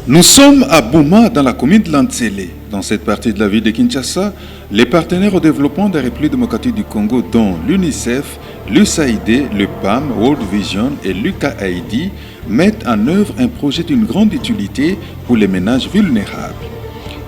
Nous sommes à Bouma, dans la commune de Lantsele. Dans cette partie de la ville de Kinshasa, les partenaires au développement de la République démocratique du Congo, dont l'UNICEF, l'USAID, le PAM, World Vision et l'UKAID, mettent en œuvre un projet d'une grande utilité pour les ménages vulnérables.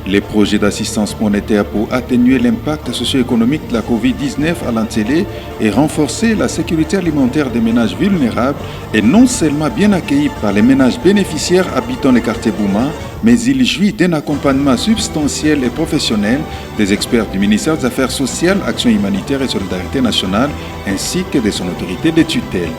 Les projets d'assistance monétaire pour atténuer l'impact socio-économique de la COVID-19 à Lantsele et renforcer la sécurité alimentaire des ménages vulnérables est non seulement bien accueilli par les ménages bénéficiaires habitant les quartiers Bouma, mais il jouit d'un accompagnement substantiel et professionnel des experts du ministère des Affaires sociales, Action humanitaire et Solidarité nationale, ainsi que de son autorité de tutelle.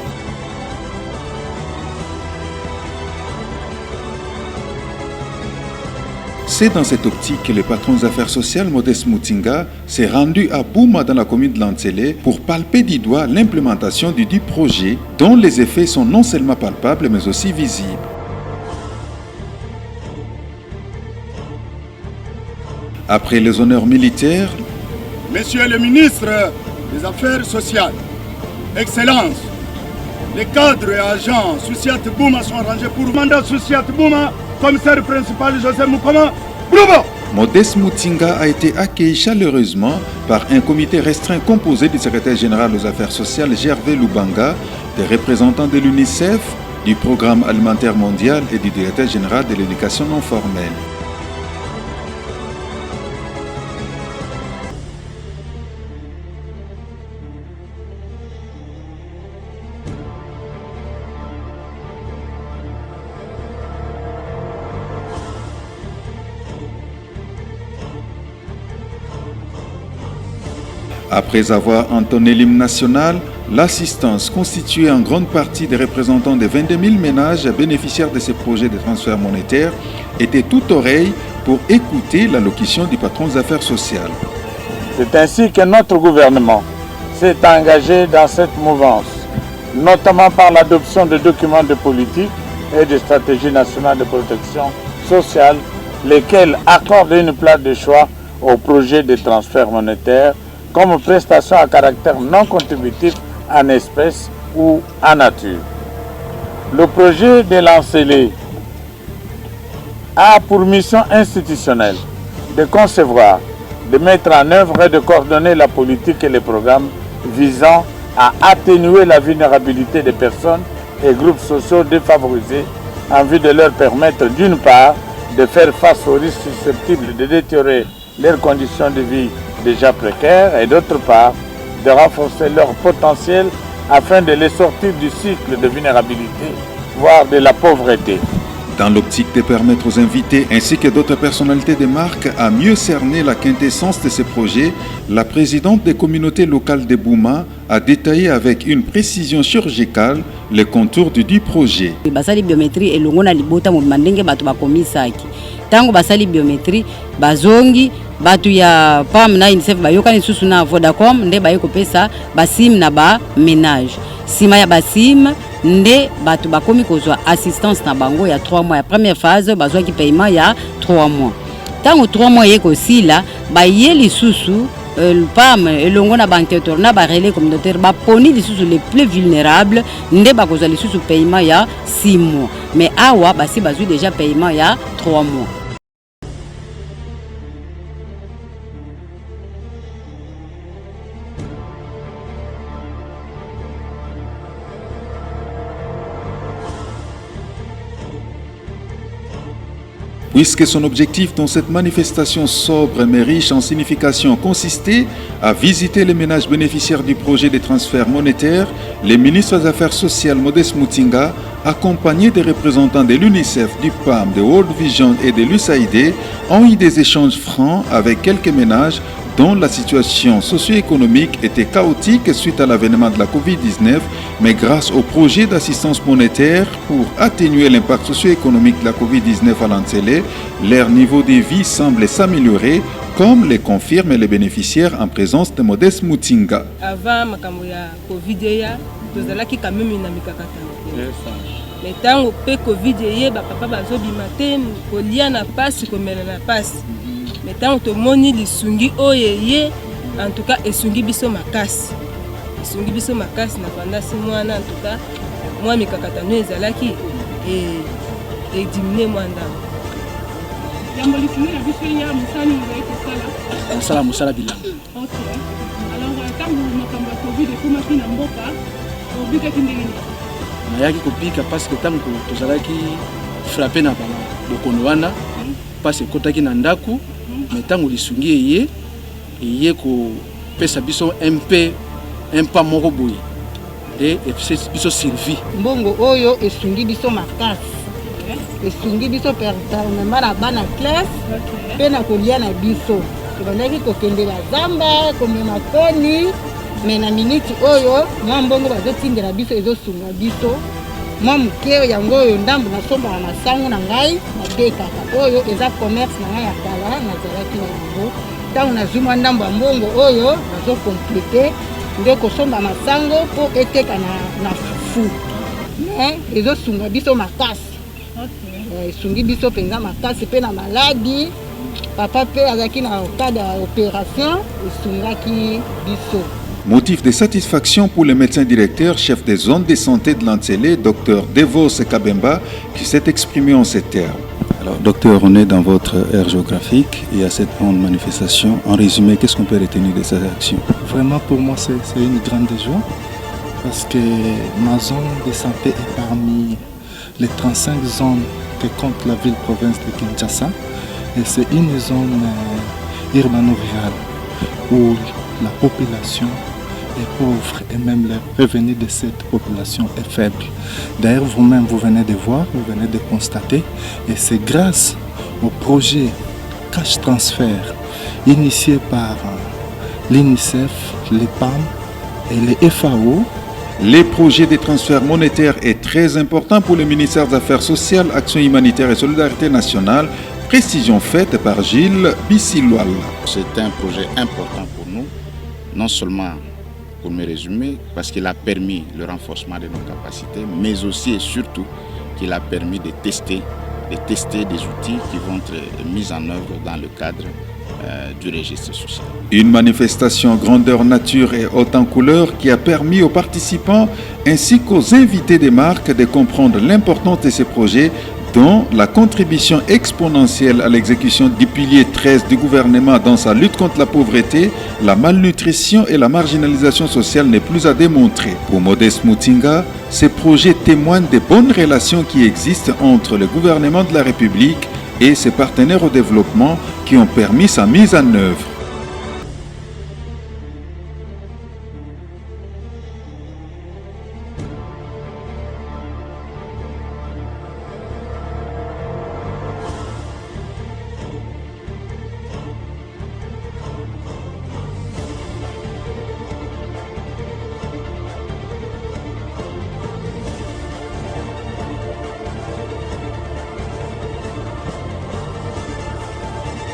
C'est dans cette optique que le patron des affaires sociales, Modeste Mutinga, s'est rendu à Bouma dans la commune de Lantsele pour palper du doigt l'implémentation du dit projet dont les effets sont non seulement palpables mais aussi visibles. Après les honneurs militaires, Monsieur le ministre des Affaires sociales, Excellence, les cadres et agents Souciat Bouma sont rangés pour le mandat Souciat Bouma, commissaire principal Joseph Moukoma. Bravo! Modeste Mutinga a été accueilli chaleureusement par un comité restreint composé du secrétaire général aux affaires sociales Gervais Lubanga, des représentants de l'UNICEF, du Programme alimentaire mondial et du directeur général de l'éducation non formelle. Après avoir entonné l'hymne national, l'assistance, constituée en grande partie des représentants des 22 000 ménages bénéficiaires de ces projets de transfert monétaire, était toute oreille pour écouter l'allocution du patron des affaires sociales. C'est ainsi que notre gouvernement s'est engagé dans cette mouvance, notamment par l'adoption de documents de politique et de stratégie nationale de protection sociale, lesquels accordent une place de choix aux projets de transfert monétaire comme prestation à caractère non contributif en espèces ou en nature. Le projet de Lantsele a pour mission institutionnelle de concevoir, de mettre en œuvre et de coordonner la politique et les programmes visant à atténuer la vulnérabilité des personnes et groupes sociaux défavorisés en vue de leur permettre d'une part de faire face aux risques susceptibles de détériorer leurs conditions de vie déjà précaires et d'autre part de renforcer leur potentiel afin de les sortir du cycle de vulnérabilité, voire de la pauvreté. Dans l'optique de permettre aux invités ainsi que d'autres personnalités de marque à mieux cerner la quintessence de ces projets, la présidente des communautés locales de Bouma a détaillé avec une précision chirurgicale les contours du dit projet. Basali biométrie et longona libota mo mandenge bato bakomisaki. Tango basali biométrie bazongi batu ya PAM na UNICEF bayokani susu na Vodacom nde bayeko pesa basim na ba ménage. Sima ya basim nde batu bakomi kozwa assistance na bango ya 3 mois. Ya première phase bazwa ki paiement ya 3 mois. Tango 3 mois yeko sila bayeli susu le PAM elongo na banque territoire na ba relais communautaire ba poni lisusu les plus vulnérables nde bakozwa lisusu paiement ya 6 mois. Mais awa basi bazwi déjà paiement ya 3 mois. Puisque son objectif dans cette manifestation sobre mais riche en signification consistait à visiter les ménages bénéficiaires du projet de transfert monétaire, les ministres des Affaires sociales Modeste Mutinga, accompagnés des représentants de l'UNICEF, du PAM, de World Vision et de l'USAID, ont eu des échanges francs avec quelques ménages dont la situation socio-économique était chaotique suite à l'avènement de la COVID-19, mais grâce au projet d'assistance monétaire pour atténuer l'impact socio-économique de la COVID-19 à Lantsele, leur niveau de vie semble s'améliorer, comme le confirment les bénéficiaires en présence de Modeste Mutinga. Avant la COVID, nous avons quand même une mikakata. Mais tant que COVID, papa bazobima te kolia na passe komela na passe. Mais tant que moni lisungi oyeye en tout cas esungi biso makasi. Esungi biso makasi na pendant 6 mois en tout cas moi mikakata no ezalaki et diminuer moi ndam. Yambo lisungi na biso ya musani ngeke sala. Sala musala bilan. OK. Alors quand vous makamba Covid ekoma kina mboka, obika kindenge. Nayaki kopika parce que tango tozalaki frappé na bana bokono wana parce que kotaki na ndaku mais tango lisungi eye ko pesa biso un pas moko boye et biso survie mbongo oyo esungi biso makasi esungi biso pertalement na bana classe pe na kolia na biso tobandaki kokende bazamba komema koni mais na minute oyo mwa mbongo bazotindela biso ezosunga biso mwa moke yango oyo ndambo nasombaka masango na ngai natekaka oyo eza commerce na ngai ya kala nazalaki na yango ntango nazwi mwa ndambo ya mbongo oyo nazokomplete nde kosomba masango mpo eteka na fufu mais ezosunga biso makasi esungi biso mpenza makasi mpe na maladi papa mpe azalaki na cas d'opération esungaki biso. Motif de satisfaction pour le médecin directeur, chef des zones de santé de Lantsele, Dr Devos Kabemba, qui s'est exprimé en ces termes. Alors, docteur, on est dans votre aire géographique. Il y a cette grande manifestation. En résumé, qu'est-ce qu'on peut retenir de cette action? Vraiment, pour moi, c'est une grande joie parce que ma zone de santé est parmi les 35 zones que compte la ville-province de Kinshasa. Et c'est une zone urbano-rurale où la population est pauvre et même le revenu de cette population est faible. D'ailleurs, vous-même, vous venez de voir, vous venez de constater, et c'est grâce au projet Cash Transfert initié par l'UNICEF, les PAM et les FAO. Les projets de transfert monétaire est très important pour le ministère des Affaires sociales, Action humanitaire et solidarité nationale. Précision faite par Gilles Bissiloual. C'est un projet important pour nous, non seulement pour me résumer, parce qu'il a permis le renforcement de nos capacités, mais aussi et surtout qu'il a permis de tester des outils qui vont être mis en œuvre dans le cadre du registre social. Une manifestation grandeur nature et haute en couleur qui a permis aux participants ainsi qu'aux invités des marques de comprendre l'importance de ces projets, dont la contribution exponentielle à l'exécution du pilier 13 du gouvernement dans sa lutte contre la pauvreté, la malnutrition et la marginalisation sociale n'est plus à démontrer. Pour Modeste Mutinga, ces projets témoignent des bonnes relations qui existent entre le gouvernement de la République et ses partenaires au développement qui ont permis sa mise en œuvre.